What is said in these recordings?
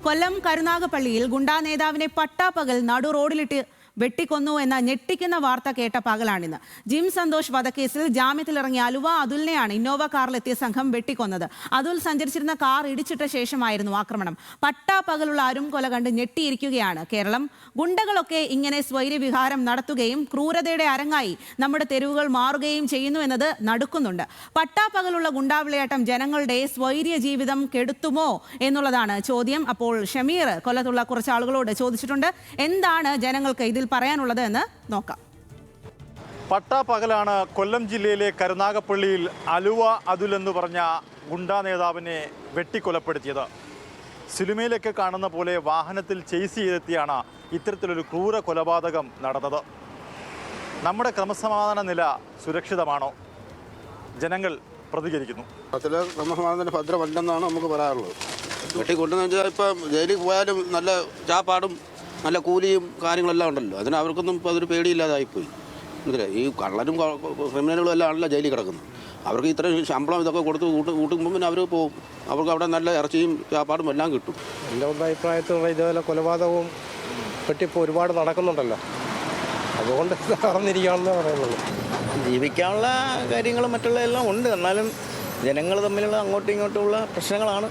കൊല്ലം കരുനാഗപ്പള്ളിയിൽ ഗുണ്ടാ നേതാവിനെ പട്ടാപ്പകൽ നടു റോഡിലിട്ട് വെട്ടിക്കൊന്നു എന്ന ഞെട്ടിക്കുന്ന വാർത്ത കേട്ട പകലാണിന്ന്. ജിം സന്തോഷ് വധക്കേസിൽ ജാമ്യത്തിലിറങ്ങിയ അലുവ അതുലിനെയാണ് ഇന്നോവ കാറിലെത്തിയ സംഘം വെട്ടിക്കൊന്നത്. അതുൽ സഞ്ചരിച്ചിരുന്ന കാർ ഇടിച്ചിട്ട ശേഷമായിരുന്നു ആക്രമണം. പട്ടാപ്പകലുള്ള അരും കൊല കണ്ട് ഞെട്ടിയിരിക്കുകയാണ് കേരളം. ഗുണ്ടകളൊക്കെ ഇങ്ങനെ സ്വൈര്യവിഹാരം നടത്തുകയും ക്രൂരതയുടെ അരങ്ങായി നമ്മുടെ തെരുവുകൾ മാറുകയും ചെയ്യുന്നു എന്നത് നടുക്കുന്നുണ്ട്. പട്ടാപ്പകലുള്ള ഗുണ്ടാവിളയാട്ടം ജനങ്ങളുടെ സ്വൈര്യ ജീവിതം കെടുത്തുമോ എന്നുള്ളതാണ് ചോദ്യം. അപ്പോൾ ഷമീർ കൊല്ലത്തുള്ള കുറച്ച് ആളുകളോട് ചോദിച്ചിട്ടുണ്ട്. എന്താണ് ജനങ്ങൾക്ക് ഇതിൽ പറയാനുള്ളത് എന്ന് നോക്കാം. പട്ടാപ്പകലാണ് കൊല്ലം ജില്ലയിലെ കരുനാഗപ്പള്ളിയിൽ അലുവ അതുൽ എന്ന് പറഞ്ഞ ഗുണ്ടാ നേതാവിനെ വെട്ടിക്കൊലപ്പെടുത്തിയത്. സിനിമയിലൊക്കെ കാണുന്ന പോലെ വാഹനത്തിൽ ചേസ് ചെയ്തെത്തിയാണ് ഇത്തരത്തിലൊരു ക്രൂര കൊലപാതകം നടന്നത്. നമ്മുടെ ക്രമസമാധാന നില സുരക്ഷിതമാണോ? ജനങ്ങൾ പ്രതികരിക്കുന്നു. ക്രമസമാധാനത്തിന് ഭദ്രമല്ലെന്നാണ് നമുക്ക് പറയാറുള്ളത്. വെട്ടിക്കൊണ്ടെന്ന് വെച്ചാൽ ഇപ്പം ജയിലിൽ പോയാലും നല്ല ചാപ്പാടും നല്ല കൂലിയും കാര്യങ്ങളെല്ലാം ഉണ്ടല്ലോ. അതിന് അവർക്കൊന്നും ഇപ്പോൾ അതൊരു പേടിയില്ലാതായിപ്പോയി. മനസ്സിലായി? ഈ കള്ളനും ക്രിമിനലുകളും എല്ലാം ആണല്ലോ ജയിലിൽ കിടക്കുന്നത്. അവർക്ക് ഇത്രയും ശമ്പളം ഇതൊക്കെ കൊടുത്ത് കൂട്ടുമ്പോൾ പിന്നെ അവർ പോകും. അവർക്ക് അവിടെ നല്ല ഇറച്ചിയും ചാപ്പാടും എല്ലാം കിട്ടും. എൻ്റെ അഭിപ്രായത്തിലുള്ള ഇതുപോലെ കൊലപാതകവും വെട്ടിപ്പോൾ ഒരുപാട് നടക്കുന്നുണ്ടല്ലോ. അതുകൊണ്ട് നടന്നിരിക്കുകയാണെന്ന് പറയുന്നുള്ളൂ. ജീവിക്കാനുള്ള കാര്യങ്ങളും മറ്റുള്ള എല്ലാം ഉണ്ട്. എന്നാലും ജനങ്ങൾ തമ്മിലുള്ള അങ്ങോട്ടും ഇങ്ങോട്ടുമുള്ള പ്രശ്നങ്ങളാണ്.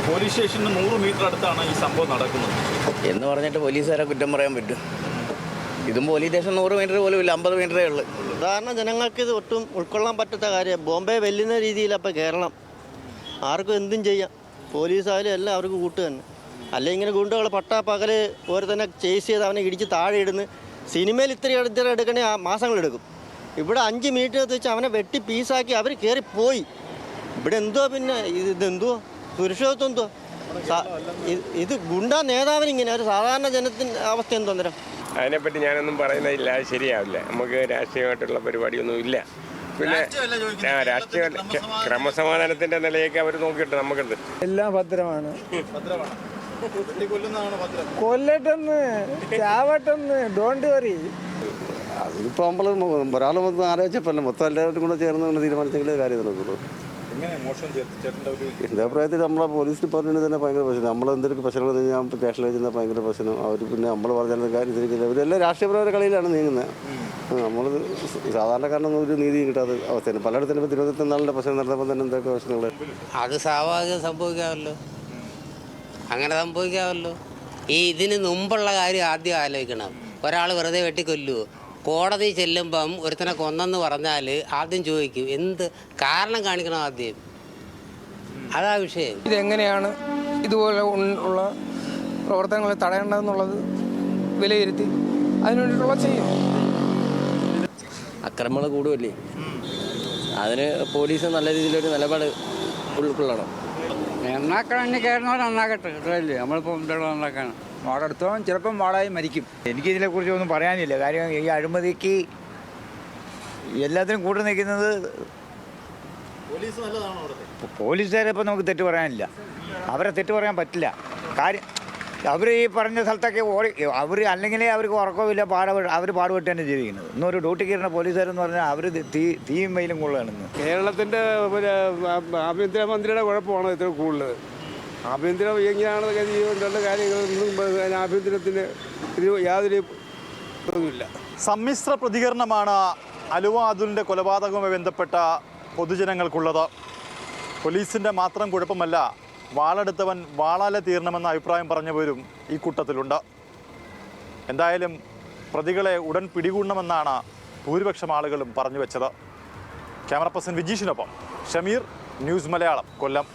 പോലീസ് സ്റ്റേഷന് 100 മീറ്റർ അടുത്താണ് ഈ സംഭവം നടക്കുന്നത് എന്ന് പറഞ്ഞിട്ട് പോലീസുകാരെ കുറ്റം പറയാൻ പറ്റും? ഇതും പോലീസ് സ്റ്റേഷൻ 100 മീറ്റർ പോലും ഇല്ല, 50 മീറ്ററേ ഉള്ളൂ. സാധാരണ ജനങ്ങൾക്ക് ഇത് ഒട്ടും ഉൾക്കൊള്ളാൻ പറ്റാത്ത കാര്യം. ബോംബെ വെല്ലുന്ന രീതിയിലപ്പോൾ കേരളം ആർക്കും എന്തും ചെയ്യാം. പോലീസായാലും എല്ലാം അവർക്ക് കൂട്ട് തന്നെ. അല്ലെങ്കിൽ ഇങ്ങനെ ഗുണ്ടകൾ പട്ടാപ്പകൽ ഓരോ തന്നെ ചേസ് ചെയ്ത് അവനെ ഇടിച്ച് താഴെ ഇടുന്ന്. സിനിമയിൽ ഇത്ര എടുക്കണേ മാസങ്ങളെടുക്കും. ഇവിടെ 5 മീറ്റർ വെച്ച് അവനെ വെട്ടി പീസാക്കി അവർ കയറിപ്പോയി. ഇവിടെ എന്തോ പിന്നെ ഇതെന്തോ സുരക്ഷിതത്വം എന്തോ? ഇത് ഗുണ്ടാ നേതാവിനിങ്ങനെ ഒരു സാധാരണ ജനത്തിൻ്റെ അവസ്ഥ എന്തോ അന്നേരം? അതിനെപ്പറ്റി ഞാനൊന്നും പറയുന്നില്ല, അത് ശരിയാവില്ല. നമുക്ക് രാഷ്ട്രീയമായിട്ടുള്ള പരിപാടിയൊന്നും ഇല്ല. പിന്നെ രാഷ്ട്രീയ ക്രമസമാധാനത്തിൻ്റെ നിലയൊക്കെ അവർ നോക്കിയിട്ട് നമുക്കുണ്ട്. എല്ലാം ഭദ്രമാണ്. കൊല്ലട്ടെന്ന് ചാവട്ടെന്ന് ഡോണ്ട് വറി. അതിപ്പോൾ നമ്മൾ ഒരാൾ ആലോചിച്ചപ്പോൾ മൊത്തം എല്ലാവരും കൂടെ ചേർന്ന് തീരുമാനിച്ചെങ്കിലേ കാര്യം നടക്കുള്ളൂ. എൻ്റെ അഭിപ്രായത്തിൽ നമ്മളെ പോലീസ് ഡിപ്പാർട്ട്മെൻറ്റ് തന്നെ ഭയങ്കര പ്രശ്നം. നമ്മളെന്തെങ്കിലും പ്രശ്നങ്ങൾ കഴിഞ്ഞാൽ സ്റ്റേഷനിൽ വെച്ചാൽ ഭയങ്കര പ്രശ്നം. അവർ പിന്നെ നമ്മൾ പറഞ്ഞ കാര്യം ഇവരെല്ലാം രാഷ്ട്രീയപരമായ കളിയിലാണ് നീങ്ങുന്നത്. നമ്മൾ സാധാരണക്കാരനൊന്നും ഒരു നീതി കിട്ടാത്ത അവസ്ഥയാണ്. പലയിടത്തും ഇപ്പോൾ തിരുവനന്തപുരത്ത് നാളിൻ്റെ പ്രശ്നം നടന്നപ്പോൾ തന്നെ എന്തൊക്കെ പ്രശ്നങ്ങൾ. അത് സ്വാഭാവികം സംഭവിക്കാമല്ലോ, അങ്ങനെ സംഭവിക്കാമല്ലോ. ഇതിന് മുമ്പുള്ള കാര്യം ആദ്യം ആലോചിക്കണം. ഒരാൾ വെറുതെ വെട്ടിക്കൊല്ലുമോ? കോടതി ചെല്ലുമ്പം ഒരുത്തനെ കൊന്നെന്ന് പറഞ്ഞാൽ ആദ്യം ചോദിക്കും എന്ത് കാരണം കാണിക്കണം ആദ്യം. അതാ വിഷയം. ഇതെങ്ങനെയാണ് ഇതുപോലെ ഉള്ള പ്രവർത്തനങ്ങൾ തടയേണ്ടതെന്നുള്ളത് വിലയിരുത്തി അതിനുവേണ്ടിയിട്ടുള്ള ചെയ്യും. അക്രമങ്ങൾ കൂടുമല്ലേ, അതിന് പോലീസ് നല്ല രീതിയിലൊരു നിലപാട് ഉൾക്കൊള്ളണം. നന്നാക്കണം, കയറുന്നവർ നന്നാക്കട്ടെ. ഇത്രയല്ലേ നമ്മളിപ്പോൾ എന്തെങ്കിലും നന്നാക്കണം. വാടെടുത്തോളം ചിലപ്പം വാടായി മരിക്കും. എനിക്കിതിനെക്കുറിച്ച് ഒന്നും പറയാനില്ല. കാര്യം ഈ അഴിമതിക്ക് എല്ലാത്തിനും കൂട്ടു നിൽക്കുന്നത് പോലീസുകാരെ. ഇപ്പോൾ നമുക്ക് തെറ്റ് പറയാനില്ല, അവരെ തെറ്റ് പറയാൻ പറ്റില്ല. കാര്യം അവർ ഈ പറഞ്ഞ സ്ഥലത്തൊക്കെ അവർ അല്ലെങ്കിലേ അവർക്ക് ഉറക്കമില്ല, അവർ പാടുപെട്ട് തന്നെ ജീവിക്കുന്നത്. ഇന്നൊരു ഡ്യൂട്ടിക്ക് ഇരുന്ന പോലീസുകാരെന്ന് പറഞ്ഞാൽ അവർ തീയും വെയിലും കൊള്ളുകയാണെന്ന്. കേരളത്തിൻ്റെ ആഭ്യന്തരമന്ത്രിയുടെ കുഴപ്പമാണ് ഇത്ര കൂടുതൽ. ആഭ്യന്തരം എങ്ങനെയാണ് ചെയ്യേണ്ട കാര്യങ്ങളൊന്നും ആഭ്യന്തരത്തിന് യാതൊരു ഇതുമില്ല. സമ്മിശ്ര പ്രതികരണമാണ് അലുവ അതുലിൻ്റെ കൊലപാതകവുമായി ബന്ധപ്പെട്ട പൊതുജനങ്ങൾക്കുള്ളത്. പോലീസിൻ്റെ മാത്രം കുഴപ്പമല്ല, വാളെടുത്തവൻ വാളാലെ തീരണമെന്ന അഭിപ്രായം പറഞ്ഞവരും ഈ കൂട്ടത്തിലുണ്ട്. എന്തായാലും പ്രതികളെ ഉടൻ പിടികൂടണമെന്നാണ് ഭൂരിപക്ഷം ആളുകളും പറഞ്ഞു വെച്ചത്. ക്യാമറ പേഴ്സൺ വിജീഷിനൊപ്പം ഷമീർ, ന്യൂസ് മലയാളം, കൊല്ലം.